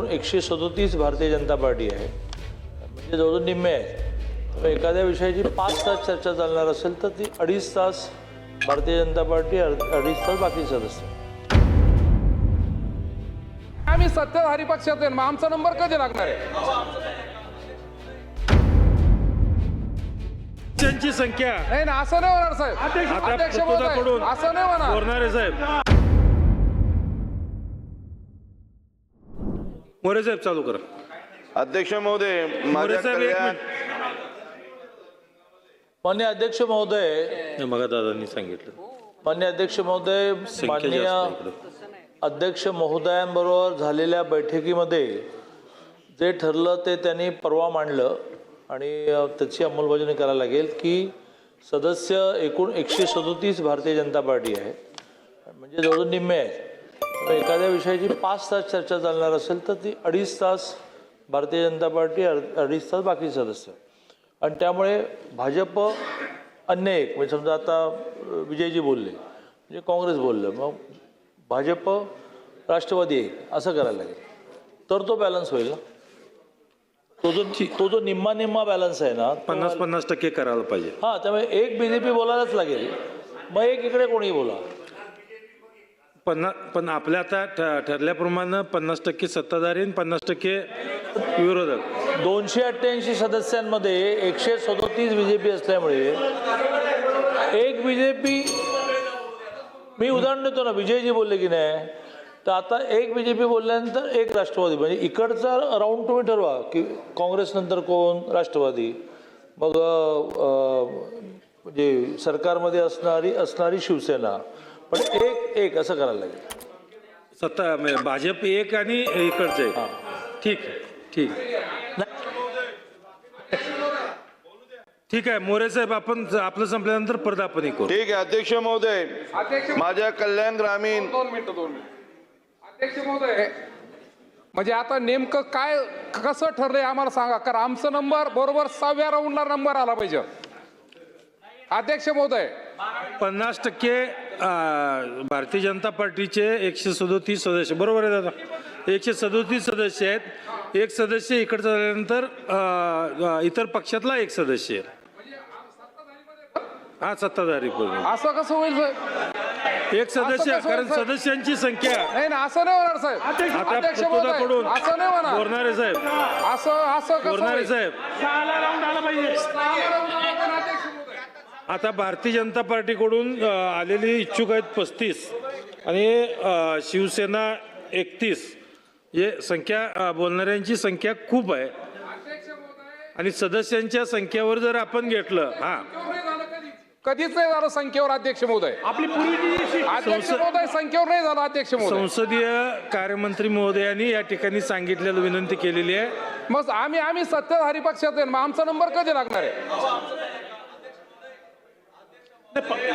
137 Bharatiya Janata party आहे, म्हणजे जवळजवळ निम्मे आहे. तर एखाद्या विषयाची 5 तास चर्चा चालणार असेल तर ती 2.5 तास भारतीय जनता पार्टी, 2.5 तास बाकी सदस्य. आम्ही सत्ताधारी पक्षात आहे, मग आमचा नंबर कधी लागणार आहे? त्यांची संख्या नाही ना, असं नाही होणार साहेब. आता अध्यक्ष पक्षाकडून महोदय, असं नाही होणार. बोलणारे साहेब, मोरे साहेब चालू करा. अध्यक्ष महोदय, मोरे साहेब एक मिनिट. मान्य अध्यक्ष महोदय, मग दादांनी सांगितलं मान्य अध्यक्ष महोदय, संख्या माननीय जास्त आहे इकडं. अध्यक्ष महोदयांबरोबर झालेल्या बैठकीमध्ये जे ठरलं ते त्यांनी परवा मांडलं आणि त्याची अंमलबजावणी करायला लागेल की सदस्य एकूण 137 भारतीय जनता पार्टी आहे, म्हणजे जवळजवळ निम्मे आहे. तर एखाद्या विषयाची 5 तास चर्चा चालणार असेल तर ती 2.5 तास भारतीय जनता पार्टी, 2.5 तास बाकी सदस्य. आणि त्यामुळे भाजप अन्य एक, म्हणजे समजा आता विजयजी बोलले म्हणजे काँग्रेस बोललं, मग भाजप राष्ट्रवादी एक, असं करायला लागेल तर तो बॅलन्स होईल ना. तो जो निम्मा बॅलन्स आहे ना, 50-50% करायला पाहिजे. हां, त्यामुळे एक BJP बोलायलाच लागेल, मग एक इकडे कोणी बोला. पण आपल्या आता ठरल्याप्रमाणे 50% सत्ताधारी आणि 50% विरोधक. 288 सदस्यांमध्ये 137 BJP असल्यामुळे एक BJP, मी उदाहरण देतो ना, विजयजी बोलले की नाही, तर आता एक BJP बोलल्यानंतर एक राष्ट्रवादी, म्हणजे इकडचा राऊंड तुम्ही ठरवा की काँग्रेस नंतर कोण, राष्ट्रवादी, मग म्हणजे सरकारमध्ये असणारी शिवसेना, पण एक असं करायला लागेल. भाजप एक आणि इकडचं एक. ठीक आहे, ठीक ठीक आहे. मोरे साहेब, आपण आपलं संपल्यानंतर परत आपण करू. ठीक आहे. अध्यक्ष महोदय, माझ्या कल्याण ग्रामीण 2 मिनिटं. अध्यक्ष महोदय, म्हणजे आता नेमकं काय कसं ठरलंय आम्हाला सांगा, कारण आमचा नंबर बरोबर 6व्या राऊंडला नंबर आला पाहिजे. अध्यक्ष महोदय, 50% भारतीय जनता पार्टीचे 137 सदस्य, बरोबर आहे दादा? 137 सदस्य आहेत. एक सदस्य इकडचा झाल्यानंतर इतर पक्षातला एक सदस्य. हा, सत्ताधारी पूर्ण. असं कसं होईल साहेब? एक सदस्य, कारण सदस्यांची संख्या. नाही ना, असं नाही होणार साहेब. आता अध्यक्ष महोदय, प्रतोदाकडून असं नाही होणार. बोलणारे साहेब, असं कसं बोलणारे होईल? साहेब, आता भारतीय जनता पार्टीकडून आलेली इच्छुक आहेत 35 आणि शिवसेना 31. हे संख्या, बोलणाऱ्यांची संख्या खूप आहे. आणि सदस्यांच्या संख्येवर जर आपण घेतलं, कधीच नाही झालं संख्येवर. अध्यक्ष महोदय, आपली पूर्वीची अध्यक्ष महोदय संख्येवर नाही झालं. अध्यक्ष महोदय, संसदीय कार्यमंत्री महोदयांनी या ठिकाणी सांगितलेलं, विनंती केलेली आहे. मग आम्ही सत्ताधारी पक्षात आहे, मग आमचा नंबर कधी लागणार आहे?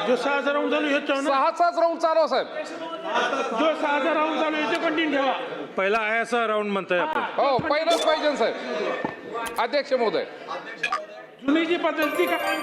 जो 6 राऊंड चालू आहे, 6च राऊंड चालू साहेब. जो 6 राऊंड चालू आहे, ते कंटिन्यू ठेवा. पहिला आहे असा राऊंड म्हणताय आपण. हो, पहिलंच पाहिजे साहेब. अध्यक्ष महोदय, जुनी जी पद्धती काय